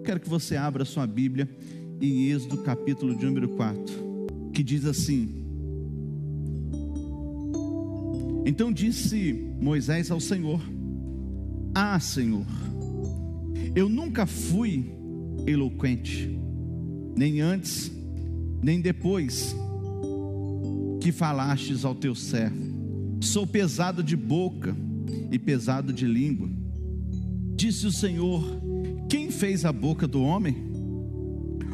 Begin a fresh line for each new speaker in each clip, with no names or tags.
Quero que você abra sua Bíblia em Êxodo capítulo de número 4, que diz assim: Então disse Moisés ao Senhor: Ah, Senhor, eu nunca fui eloquente, nem antes, nem depois que falastes ao teu servo. Sou pesado de boca e pesado de língua. Disse o Senhor: Quem fez a boca do homem?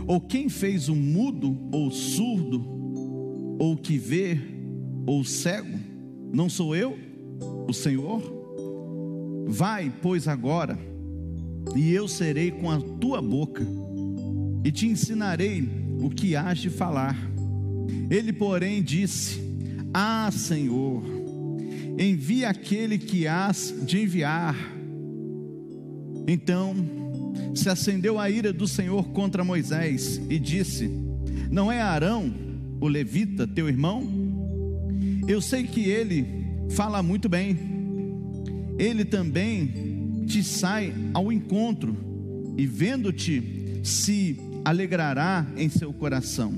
Ou quem fez o mudo ou o surdo, ou o que vê ou o cego? Não sou eu, o Senhor? Vai, pois, agora, e eu serei com a tua boca, e te ensinarei o que hás de falar. Ele, porém, disse: Ah, Senhor, envia aquele que hás de enviar. Então se acendeu a ira do Senhor contra Moisés e disse: Não é Arão, o levita, teu irmão? Eu sei que ele fala muito bem. Ele também te sai ao encontro, e vendo-te se alegrará em seu coração.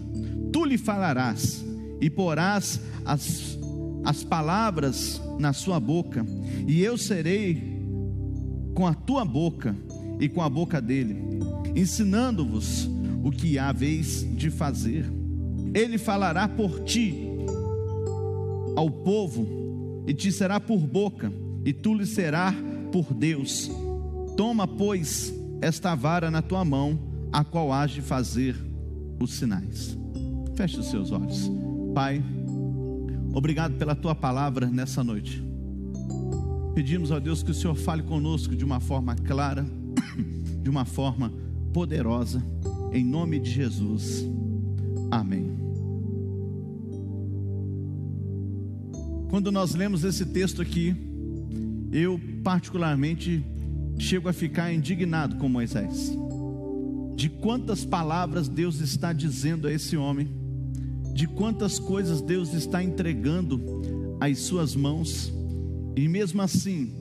Tu lhe falarás e porás as palavras na sua boca, e eu serei com a tua boca e com a boca dele, ensinando-vos o que haveis de fazer. Ele falará por ti ao povo, e te será por boca, e tu lhe serás por Deus. Toma, pois, esta vara na tua mão, a qual hás de fazer os sinais. Feche os seus olhos. Pai, obrigado pela tua palavra nessa noite. Pedimos, ó Deus, que o Senhor fale conosco de uma forma clara, de uma forma poderosa, em nome de Jesus, amém. Quando nós lemos esse texto aqui, eu particularmente chego a ficar indignado com Moisés, de quantas palavras Deus está dizendo a esse homem, de quantas coisas Deus está entregando às suas mãos, e mesmo assim,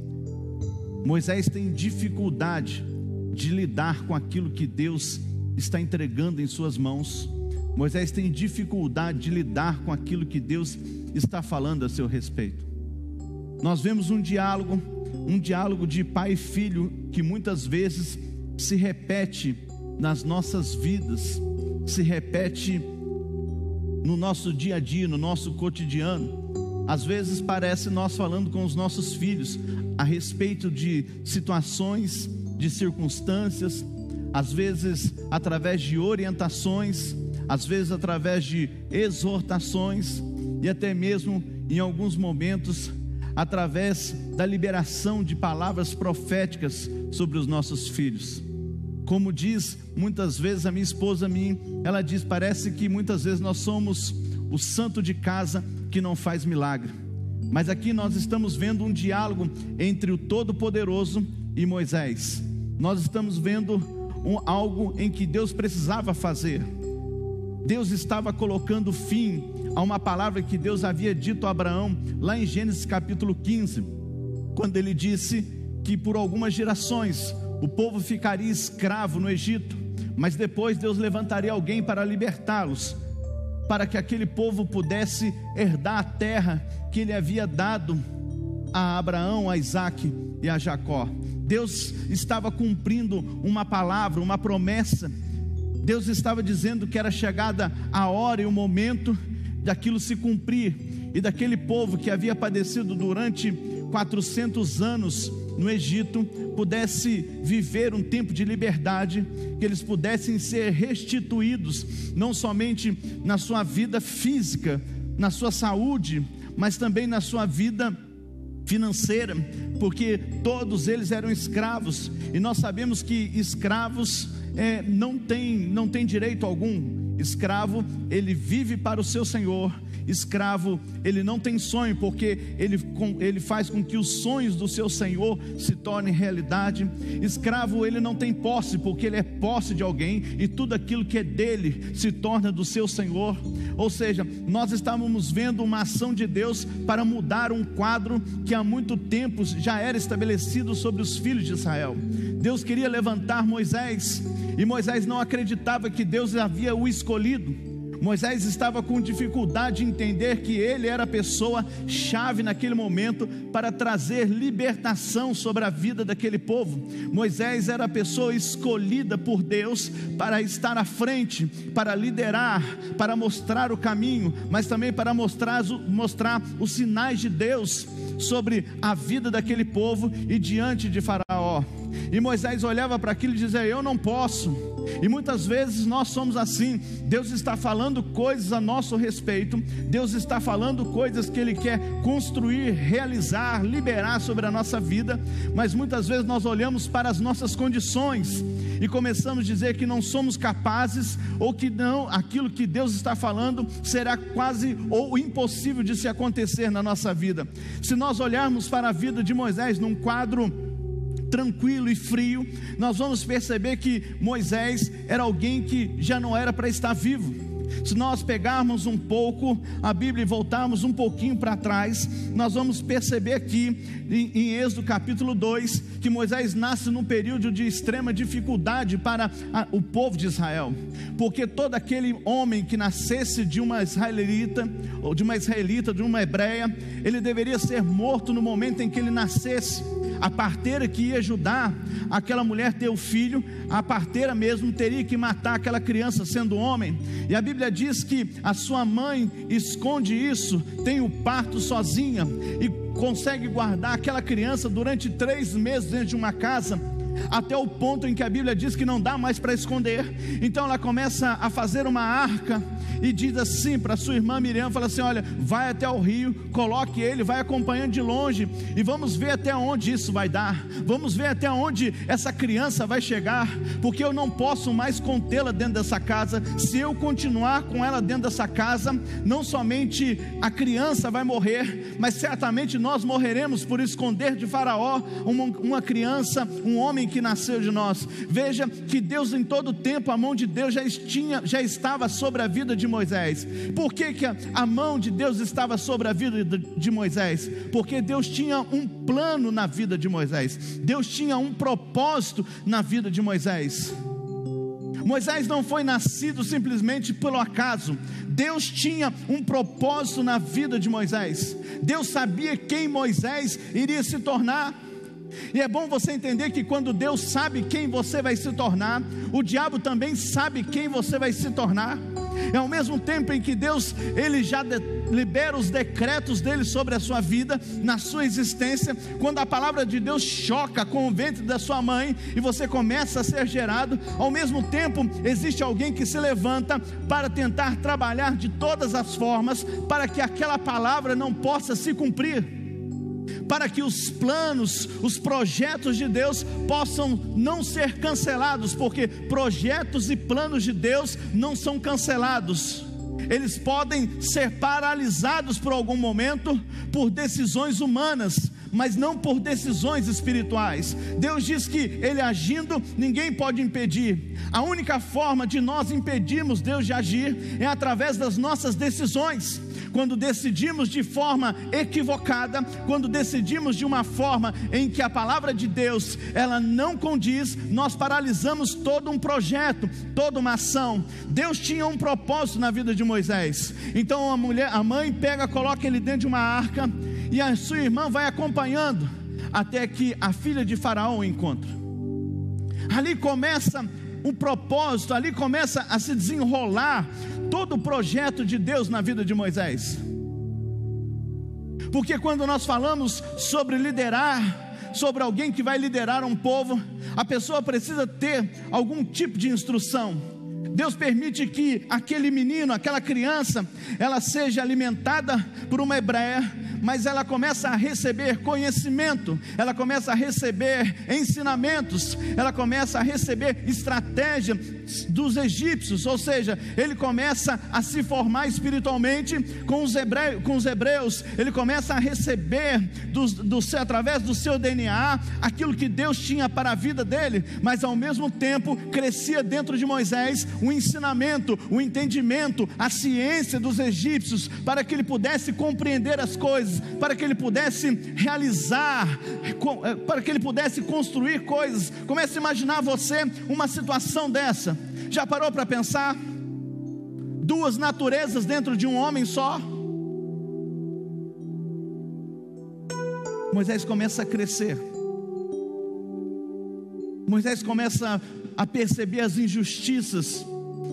Moisés tem dificuldade de lidar com aquilo que Deus está entregando em suas mãos. Moisés tem dificuldade de lidar com aquilo que Deus está falando a seu respeito. Nós vemos um diálogo de pai e filho, que muitas vezes se repete nas nossas vidas, se repete no nosso dia a dia, no nosso cotidiano. Às vezes parece nós falando com os nossos filhos a respeito de situações, de circunstâncias, às vezes através de orientações, às vezes através de exortações, e até mesmo em alguns momentos através da liberação de palavras proféticas sobre os nossos filhos. Como diz muitas vezes a minha esposa a mim, ela diz: parece que muitas vezes nós somos o santo de casa que não faz milagre. Mas aqui nós estamos vendo um diálogo entre o Todo-Poderoso e Moisés. Nós estamos vendo algo em que Deus precisava fazer. Deus estava colocando fim a uma palavra que Deus havia dito a Abraão, lá em Gênesis capítulo 15, quando ele disse que por algumas gerações o povo ficaria escravo no Egito, mas depois Deus levantaria alguém para libertá-los, para que aquele povo pudesse herdar a terra que ele havia dado a Abraão, a Isaque e a Jacó. Deus estava cumprindo uma palavra, uma promessa. Deus estava dizendo que era chegada a hora e o momento daquilo se cumprir, e daquele povo que havia padecido durante 400 anos no Egito, pudesse viver um tempo de liberdade, que eles pudessem ser restituídos, não somente na sua vida física, na sua saúde, mas também na sua vida financeira, porque todos eles eram escravos, e nós sabemos que escravos não tem direito algum. Escravo, ele vive para o seu senhor. Escravo, ele não tem sonho, porque ele faz com que os sonhos do seu senhor se tornem realidade. Escravo, ele não tem posse, porque ele é posse de alguém, e tudo aquilo que é dele se torna do seu senhor. Ou seja, nós estávamos vendo uma ação de Deus para mudar um quadro que há muito tempo já era estabelecido sobre os filhos de Israel. Deus queria levantar Moisés, e Moisés não acreditava que Deus havia o escolhido. Moisés estava com dificuldade de entender que ele era a pessoa chave naquele momento para trazer libertação sobre a vida daquele povo. Moisés era a pessoa escolhida por Deus para estar à frente, para liderar, para mostrar o caminho, mas também para mostrar os sinais de Deus sobre a vida daquele povo e diante de Faraó. E Moisés olhava para aquilo e dizia: eu não posso. E muitas vezes nós somos assim. Deus está falando coisas a nosso respeito, Deus está falando coisas que Ele quer construir, realizar, liberar sobre a nossa vida, mas muitas vezes nós olhamos para as nossas condições e começamos a dizer que não somos capazes, ou que não, aquilo que Deus está falando será quase ou impossível de se acontecer na nossa vida. Se nós olharmos para a vida de Moisés num quadro tranquilo e frio, nós vamos perceber que Moisés era alguém que já não era para estar vivo. Se nós pegarmos um pouco a Bíblia e voltarmos um pouquinho para trás, nós vamos perceber aqui em Êxodo capítulo 2, que Moisés nasce num período de extrema dificuldade para o povo de Israel, porque todo aquele homem que nascesse de uma israelita, ou de uma hebreia, ele deveria ser morto no momento em que ele nascesse. A parteira que ia ajudar aquela mulher ter o filho, a parteira mesmo teria que matar aquela criança sendo homem, e a Bíblia diz que a sua mãe esconde isso, tem o parto sozinha, e consegue guardar aquela criança durante 3 meses dentro de uma casa, até o ponto em que a Bíblia diz que não dá mais para esconder. Então ela começa a fazer uma arca, e diz assim para sua irmã Miriam, fala assim: olha, vai até o rio, coloque ele, vai acompanhando de longe, e vamos ver até onde isso vai dar, vamos ver até onde essa criança vai chegar, porque eu não posso mais contê-la dentro dessa casa. Se eu continuar com ela dentro dessa casa, não somente a criança vai morrer, mas certamente nós morreremos por esconder de Faraó uma criança, um homem que nasceu de nós. Veja que Deus, em todo tempo, a mão de Deus já estava sobre a vida de Moisés. Por que a mão de Deus estava sobre a vida de Moisés? Porque Deus tinha um plano na vida de Moisés, Deus tinha um propósito na vida de Moisés. Moisés não foi nascido simplesmente pelo acaso. Deus tinha um propósito na vida de Moisés. Deus sabia quem Moisés iria se tornar. E é bom você entender que quando Deus sabe quem você vai se tornar, o diabo também sabe quem você vai se tornar. É ao mesmo tempo em que Deus, Ele já libera os decretos dele sobre a sua vida, na sua existência. Quando a palavra de Deus choca com o ventre da sua mãe e você começa a ser gerado, ao mesmo tempo existe alguém que se levanta para tentar trabalhar de todas as formas para que aquela palavra não possa se cumprir, para que os planos, os projetos de Deus possam não ser cancelados, porque projetos e planos de Deus não são cancelados. Eles podem ser paralisados por algum momento, por decisões humanas, mas não por decisões espirituais. Deus diz que Ele agindo, ninguém pode impedir. A única forma de nós impedirmos Deus de agir é através das nossas decisões. Quando decidimos de forma equivocada, quando decidimos de uma forma em que a palavra de Deus, ela não condiz, nós paralisamos todo um projeto, toda uma ação. Deus tinha um propósito na vida de Moisés. Então a mãe pega, coloca ele dentro de uma arca, e a sua irmã vai acompanhando, até que a filha de Faraó o encontra. Ali começa um propósito, ali começa a se desenrolar todo o projeto de Deus na vida de Moisés. Porque quando nós falamos sobre liderar, sobre alguém que vai liderar um povo, a pessoa precisa ter algum tipo de instrução. Deus permite que aquele menino, aquela criança, ela seja alimentada por uma hebreia, mas ela começa a receber conhecimento, ela começa a receber ensinamentos, ela começa a receber estratégia dos egípcios, ou seja, ele começa a se formar espiritualmente com os hebreus, ele começa a receber através do seu DNA, aquilo que Deus tinha para a vida dele, mas ao mesmo tempo crescia dentro de Moisés o ensinamento, o entendimento, a ciência dos egípcios, para que ele pudesse compreender as coisas. coisas, para que ele pudesse realizar, para que ele pudesse construir coisas. Comece a imaginar você uma situação dessa. Já parou para pensar? Duas naturezas dentro de um homem só. Moisés começa a crescer. Moisés começa a perceber as injustiças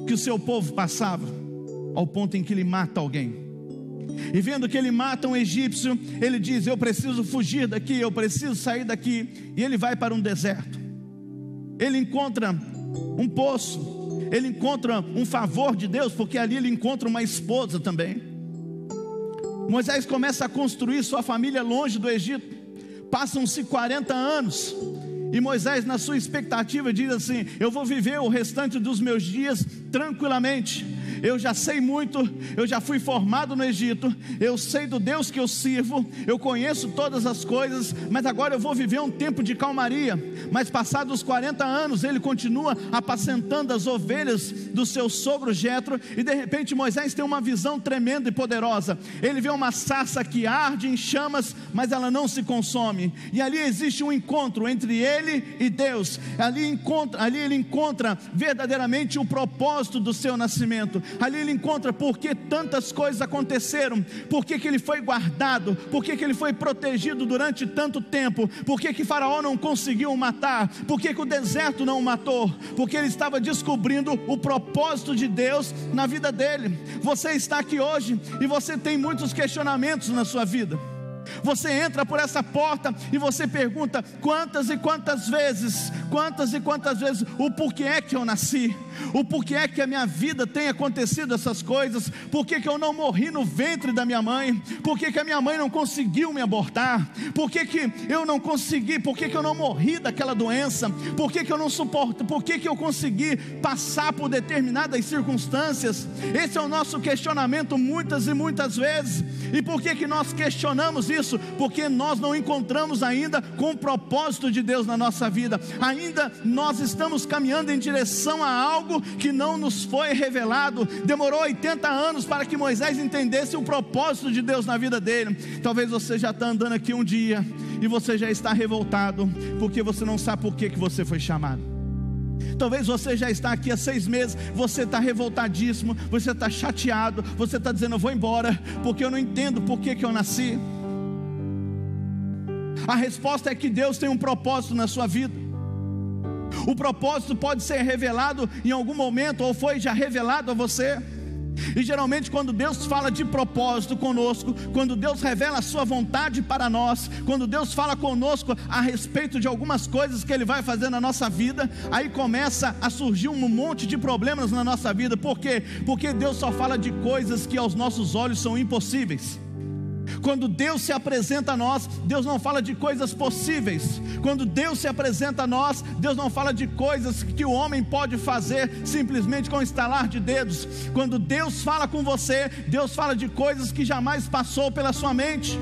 que o seu povo passava, ao ponto em que ele mata alguém. E vendo que ele mata um egípcio, ele diz: eu preciso fugir daqui, eu preciso sair daqui. E ele vai para um deserto. Ele encontra um poço, ele encontra um favor de Deus, porque ali ele encontra uma esposa também. Moisés começa a construir sua família longe do Egito. Passam-se 40 anos, e Moisés, na sua expectativa, diz assim: eu vou viver o restante dos meus dias tranquilamente. Eu já sei muito, eu já fui formado no Egito, eu sei do Deus que eu sirvo, eu conheço todas as coisas, mas agora eu vou viver um tempo de calmaria. Mas passados os 40 anos, ele continua apacentando as ovelhas do seu sogro Jetro, e de repente Moisés tem uma visão tremenda e poderosa. Ele vê uma sarça que arde em chamas, mas ela não se consome, e ali existe um encontro entre ele e Deus. Ali ele encontra verdadeiramente o propósito do seu nascimento. Ali ele encontra por que tantas coisas aconteceram, por que ele foi guardado, por que ele foi protegido durante tanto tempo, por que Faraó não conseguiu o matar, por que o deserto não o matou, porque ele estava descobrindo o propósito de Deus na vida dele. Você está aqui hoje e você tem muitos questionamentos na sua vida. Você entra por essa porta e você pergunta quantas e quantas vezes o porquê é que eu nasci, o porquê é que a minha vida tem acontecido essas coisas, por que eu não morri no ventre da minha mãe, por que a minha mãe não conseguiu me abortar, por que eu não consegui, por que eu não morri daquela doença, por que eu não suporto, por que eu consegui passar por determinadas circunstâncias. Esse é o nosso questionamento muitas e muitas vezes. E por que nós questionamos isso? Porque nós não encontramos ainda com o propósito de Deus na nossa vida. Ainda nós estamos caminhando em direção a algo que não nos foi revelado. Demorou 80 anos para que Moisés entendesse o propósito de Deus na vida dele. Talvez você já está andando aqui um dia e você já está revoltado, porque você não sabe por que você foi chamado. Talvez você já está aqui há 6 meses, você está revoltadíssimo, você está chateado, você está dizendo: eu vou embora, porque eu não entendo por que eu nasci. A resposta é que Deus tem um propósito na sua vida. O propósito pode ser revelado em algum momento, ou foi já revelado a você. E geralmente quando Deus fala de propósito conosco, quando Deus revela a sua vontade para nós, quando Deus fala conosco a respeito de algumas coisas que Ele vai fazer na nossa vida, aí começa a surgir um monte de problemas na nossa vida. Por quê? Porque Deus só fala de coisas que aos nossos olhos são impossíveis. Quando Deus se apresenta a nós, Deus não fala de coisas possíveis. Quando Deus se apresenta a nós, Deus não fala de coisas que o homem pode fazer simplesmente com um estalar de dedos. Quando Deus fala com você, Deus fala de coisas que jamais passou pela sua mente.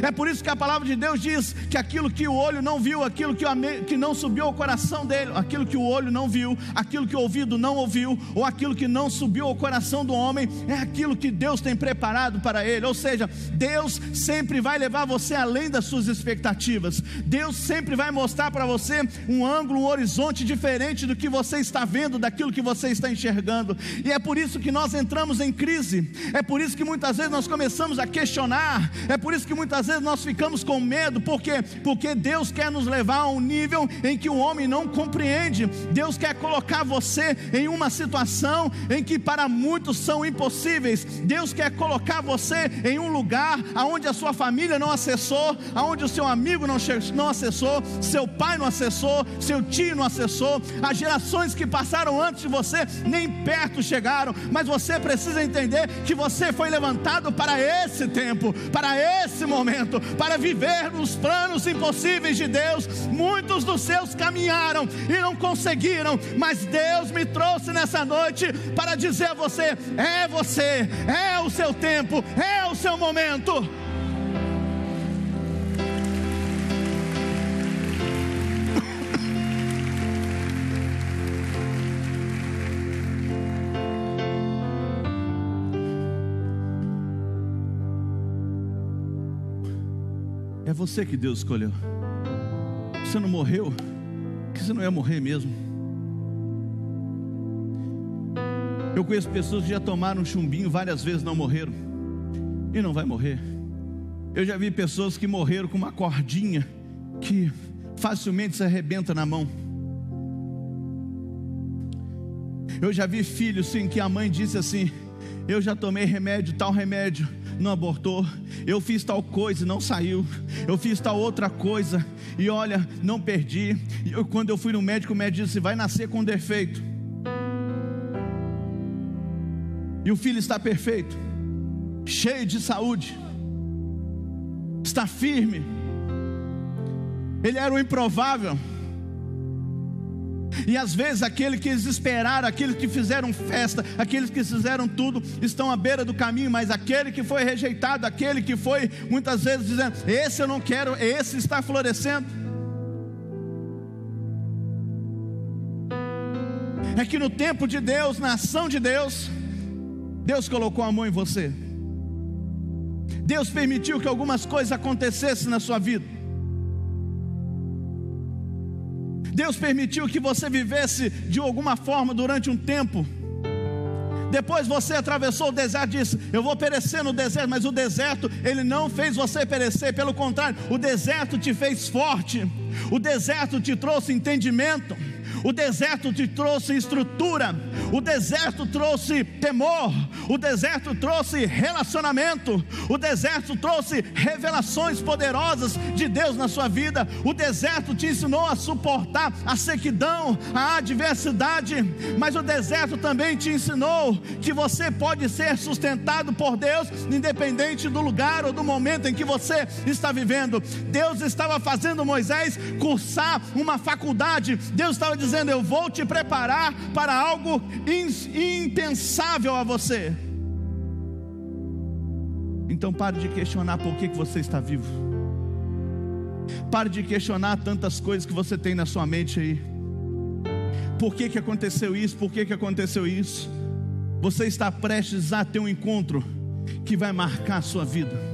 É por isso que a palavra de Deus diz que aquilo que o olho não viu, aquilo que não subiu ao coração dele, aquilo que o olho não viu, aquilo que o ouvido não ouviu, ou aquilo que não subiu ao coração do homem, é aquilo que Deus tem preparado para ele. Ou seja, Deus sempre vai levar você além das suas expectativas. Deus sempre vai mostrar para você um ângulo, um horizonte diferente do que você está vendo, daquilo que você está enxergando. E é por isso que nós entramos em crise, é por isso que muitas vezes nós começamos a questionar, é por isso que muitas vezes nós ficamos com medo. Por quê? Porque Deus quer nos levar a um nível em que o homem não compreende. Deus quer colocar você em uma situação em que para muitos são impossíveis. Deus quer colocar você em um lugar aonde a sua família não acessou, aonde o seu amigo não acessou, seu pai não acessou, seu tio não acessou, as gerações que passaram antes de você nem perto chegaram. Mas você precisa entender que você foi levantado para esse tempo, para esse momento, para viver nos planos impossíveis de Deus. Muitos dos seus caminharam e não conseguiram, mas Deus me trouxe nessa noite para dizer a você: é o seu tempo, é o seu momento. É você que Deus escolheu. Você não morreu, porque você não ia morrer mesmo. Eu conheço pessoas que já tomaram chumbinho várias vezes, não morreram, e não vai morrer. Eu já vi pessoas que morreram com uma cordinha que facilmente se arrebenta na mão. Eu já vi filhos em que a mãe disse assim: eu já tomei remédio, tal remédio, não abortou. Eu fiz tal coisa e não saiu. Eu fiz tal outra coisa e olha, não perdi. Quando eu fui no médico, o médico disse: vai nascer com defeito. E o filho está perfeito, cheio de saúde, está firme. Ele era o improvável. E às vezes aqueles que eles esperaram, aqueles que fizeram festa, aqueles que fizeram tudo, estão à beira do caminho. Mas aquele que foi rejeitado, aquele que foi muitas vezes dizendo: esse eu não quero, esse está florescendo. É que no tempo de Deus, na ação de Deus, Deus colocou a mão em você. Deus permitiu que algumas coisas acontecessem na sua vida. Deus permitiu que você vivesse de alguma forma durante um tempo. Depois você atravessou o deserto e disse: eu vou perecer no deserto. Mas o deserto, ele não fez você perecer. Pelo contrário, o deserto te fez forte. O deserto te trouxe entendimento. O deserto te trouxe estrutura. O deserto trouxe temor. O deserto trouxe relacionamento. O deserto trouxe revelações poderosas de Deus na sua vida. O deserto te ensinou a suportar a sequidão, a adversidade. Mas o deserto também te ensinou que você pode ser sustentado por Deus, independente do lugar ou do momento em que você está vivendo. Deus estava fazendo Moisés cursar uma faculdade. Deus estava dizendo: eu vou te preparar para algo impensável a você. Então pare de questionar por que você está vivo. Pare de questionar tantas coisas que você tem na sua mente aí. Por que aconteceu isso? Por que aconteceu isso? Você está prestes a ter um encontro que vai marcar a sua vida.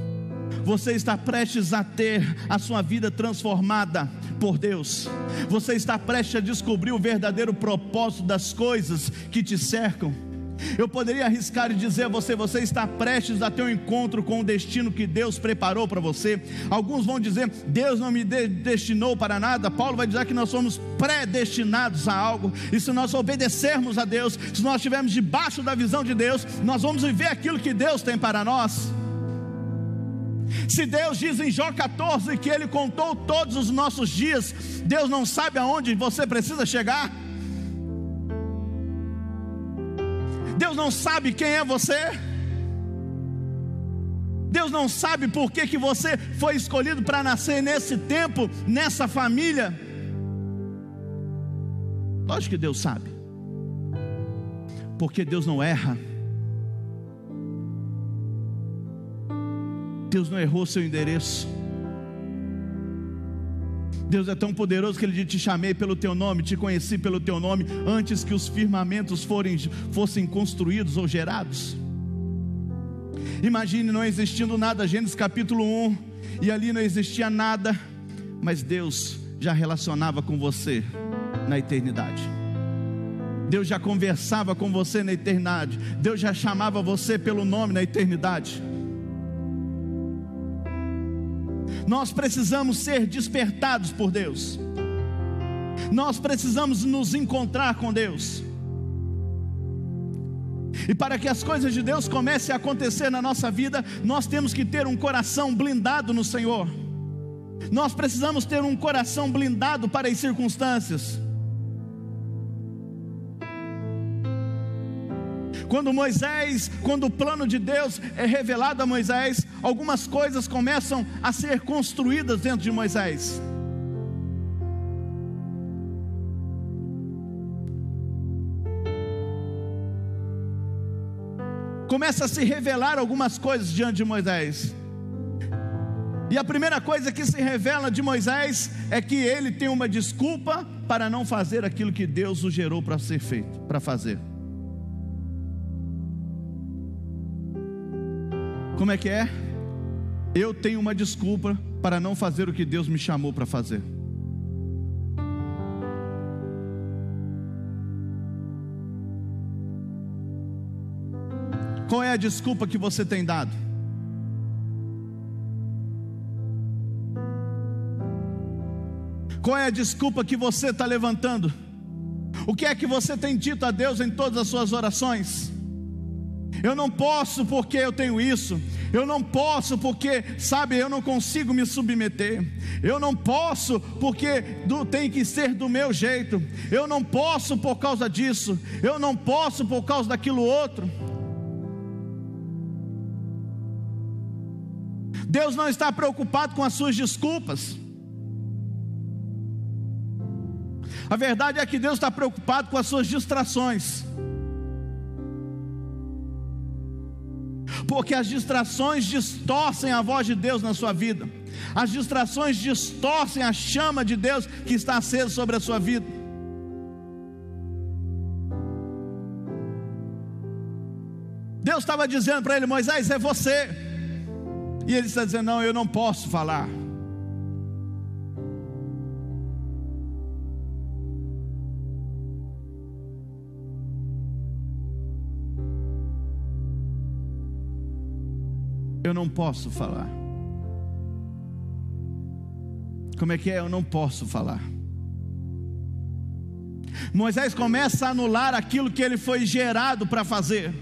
Você está prestes a ter a sua vida transformada por Deus. Você está prestes a descobrir o verdadeiro propósito das coisas que te cercam. Eu poderia arriscar e dizer a você: você está prestes a ter um encontro com o destino que Deus preparou para você. Alguns vão dizer: Deus não me destinou para nada. Paulo vai dizer que nós somos predestinados a algo. E se nós obedecermos a Deus, se nós estivermos debaixo da visão de Deus, nós vamos viver aquilo que Deus tem para nós. Se Deus diz em Jó 14 que Ele contou todos os nossos dias, Deus não sabe aonde você precisa chegar? Deus não sabe quem é você? Deus não sabe por que você foi escolhido para nascer nesse tempo, nessa família? Lógico que Deus sabe, porque Deus não erra. Deus não errou seu endereço. Deus é tão poderoso que Ele diz: te chamei pelo teu nome, te conheci pelo teu nome, antes que os firmamentos fossem construídos ou gerados. Imagine não existindo nada, Gênesis capítulo 1, e ali não existia nada, mas Deus já relacionava com você na eternidade. Deus já conversava com você na eternidade. Deus já chamava você pelo nome na eternidade. Nós precisamos ser despertados por Deus. Nós precisamos nos encontrar com Deus. E para que as coisas de Deus comecem a acontecer na nossa vida, nós temos que ter um coração blindado no Senhor. Nós precisamos ter um coração blindado para as circunstâncias. Quando o plano de Deus é revelado a Moisés, algumas coisas começam a ser construídas dentro de Moisés. Começa a se revelar algumas coisas diante de Moisés. E a primeira coisa que se revela de Moisés é que ele tem uma desculpa para não fazer aquilo que Deus o gerou para ser feito, para fazer. Como é que é? Eu tenho uma desculpa para não fazer o que Deus me chamou para fazer? Qual é a desculpa que você tem dado? Qual é a desculpa que você está levantando? O que é que você tem dito a Deus em todas as suas orações? Eu não posso porque eu tenho isso. Eu não posso porque, sabe, eu não consigo me submeter. Eu não posso porque tem que ser do meu jeito. Eu não posso por causa disso. Eu não posso por causa daquilo outro. Deus não está preocupado com as suas desculpas. A verdade é que Deus está preocupado com as suas distrações. Porque as distrações distorcem a voz de Deus na sua vida. As distrações distorcem a chama de Deus que está acesa sobre a sua vida. Deus estava dizendo para ele: Moisés, é você. E ele está dizendo: não, eu não posso falar. Eu não posso falar. Como é que é? Eu não posso falar. Moisés começa a anular aquilo que ele foi gerado para fazer.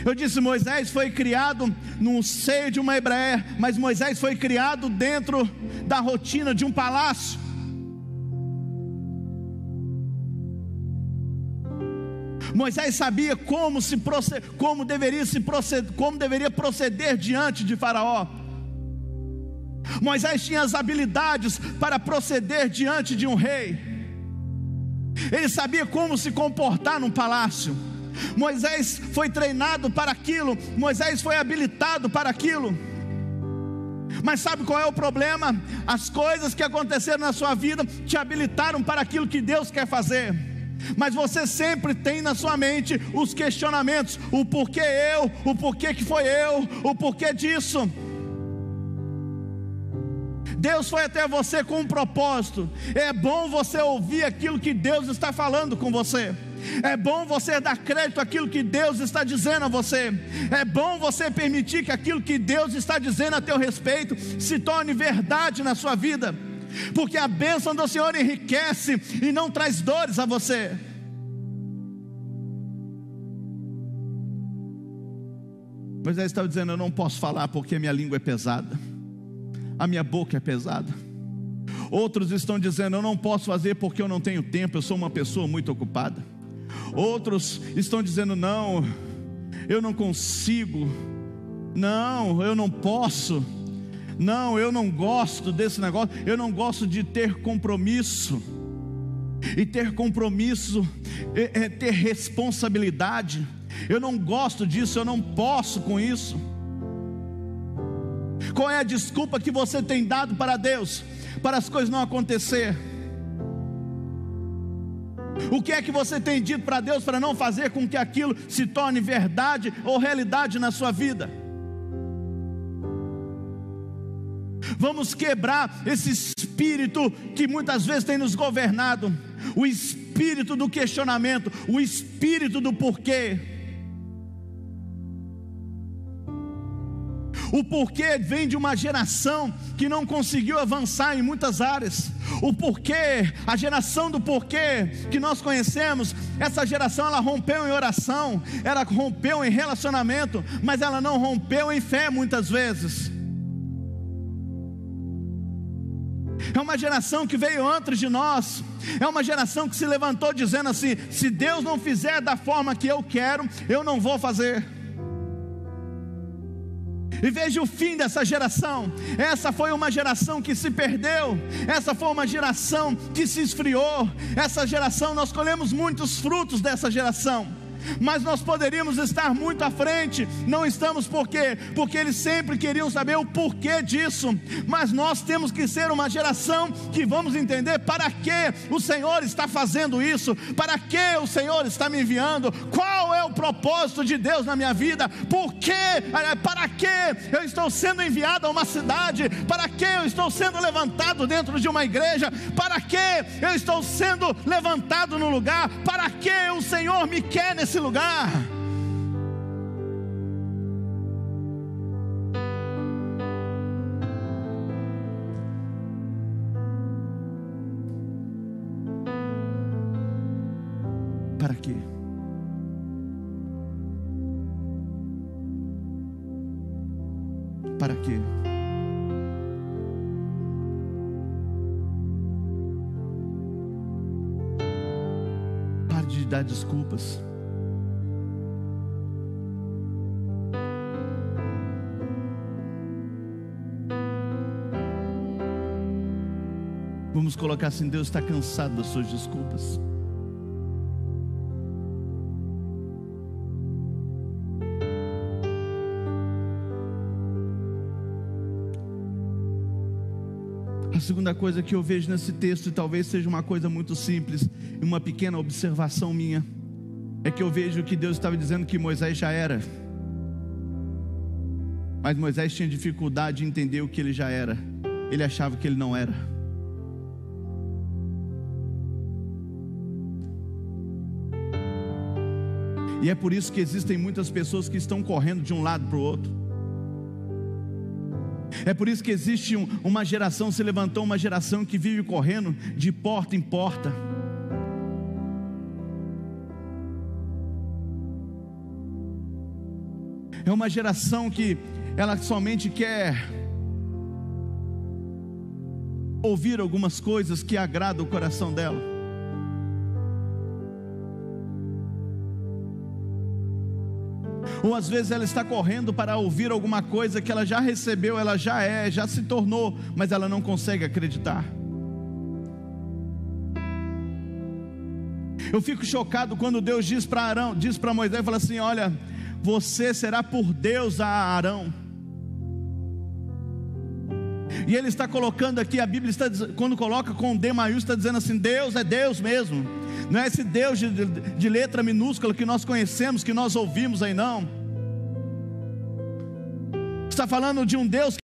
Eu disse, Moisés foi criado no seio de uma hebreia, mas Moisés foi criado dentro da rotina de um palácio. Moisés sabia como deveria proceder diante de Faraó. Moisés tinha as habilidades para proceder diante de um rei. Ele sabia como se comportar num palácio. Moisés foi treinado para aquilo. Moisés foi habilitado para aquilo. Mas sabe qual é o problema? As coisas que aconteceram na sua vida te habilitaram para aquilo que Deus quer fazer. Mas você sempre tem na sua mente os questionamentos: o porquê eu, o porquê que foi eu, o porquê disso. Deus foi até você com um propósito. É bom você ouvir aquilo que Deus está falando com você. É bom você dar crédito àquilo que Deus está dizendo a você. É bom você permitir que aquilo que Deus está dizendo a teu respeito se torne verdade na sua vida. Porque a bênção do Senhor enriquece e não traz dores a você. Moisés estava dizendo: eu não posso falar porque a minha língua é pesada, a minha boca é pesada. Outros estão dizendo: eu não posso fazer porque eu não tenho tempo, eu sou uma pessoa muito ocupada. Outros estão dizendo: não, eu não consigo, não, eu não posso. Não, eu não gosto desse negócio. Eu não gosto de ter compromisso. E ter compromisso é ter responsabilidade. Eu não gosto disso, eu não posso com isso. Qual é a desculpa que você tem dado para Deus, para as coisas não acontecer? O que é que você tem dito para Deus para não fazer com que aquilo se torne verdade ou realidade na sua vida? Vamos quebrar esse espírito que muitas vezes tem nos governado. O espírito do questionamento, o espírito do porquê. O porquê vem de uma geração que não conseguiu avançar em muitas áreas. O porquê, a geração do porquê que nós conhecemos, essa geração ela rompeu em oração, ela rompeu em relacionamento, mas ela não rompeu em fé muitas vezes. É uma geração que veio antes de nós. É uma geração que se levantou dizendo assim: se Deus não fizer da forma que eu quero, eu não vou fazer. E veja o fim dessa geração. Essa foi uma geração que se perdeu. Essa foi uma geração que se esfriou. Essa geração, nós colhemos muitos frutos dessa geração. mas nós poderíamos estar muito à frente. Não estamos por quê? Porque eles sempre queriam saber o porquê disso, mas nós temos que ser uma geração que vamos entender para que o Senhor está fazendo isso, para que o Senhor está me enviando, qual é o propósito de Deus na minha vida, para que eu estou sendo enviado a uma cidade, para que eu estou sendo levantado dentro de uma igreja, para que eu estou sendo levantado no lugar, para que o Senhor me quer nesse lugar. Para quê? Para quê? Pare de dar desculpas. Vamos colocar assim: Deus está cansado das suas desculpas. A segunda coisa que eu vejo nesse texto, e talvez seja uma coisa muito simples, uma pequena observação minha, é que eu vejo que Deus estava dizendo que Moisés já era, mas Moisés tinha dificuldade de entender o que ele já era. Ele achava que ele não era. E é por isso que existem muitas pessoas que estão correndo de um lado para o outro. É por isso que existe uma geração, se levantou uma geração que vive correndo de porta em porta. É uma geração que ela somente quer ouvir algumas coisas que agradam o coração dela. Ou às vezes ela está correndo para ouvir alguma coisa que ela já recebeu, ela já se tornou, mas ela não consegue acreditar. Eu fico chocado quando Deus diz para Moisés, fala assim: olha, você será por Deus a Arão. E ele está colocando aqui, a Bíblia está, quando coloca com D maiúsculo, está dizendo assim: Deus é Deus mesmo. Não é esse Deus de letra minúscula que nós conhecemos, que nós ouvimos aí, não. Está falando de um Deus